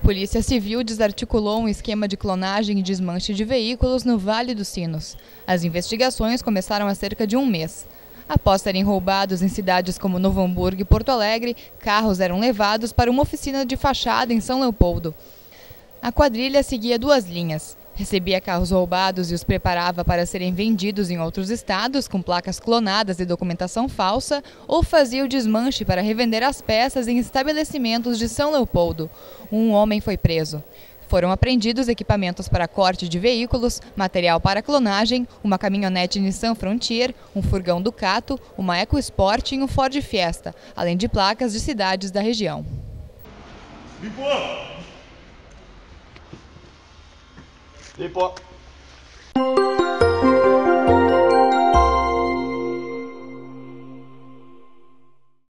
Polícia Civil desarticulou um esquema de clonagem e desmanche de veículos no Vale dos Sinos. As investigações começaram há cerca de um mês. Após serem roubados em cidades como Novo Hamburgo e Porto Alegre, carros eram levados para uma oficina de fachada em São Leopoldo. A quadrilha seguia duas linhas. Recebia carros roubados e os preparava para serem vendidos em outros estados com placas clonadas e documentação falsa, ou fazia o desmanche para revender as peças em estabelecimentos de São Leopoldo. Um homem foi preso. Foram apreendidos equipamentos para corte de veículos, material para clonagem, uma caminhonete Nissan Frontier, um furgão Ducato, uma EcoSport e um Ford Fiesta, além de placas de cidades da região. Limpo!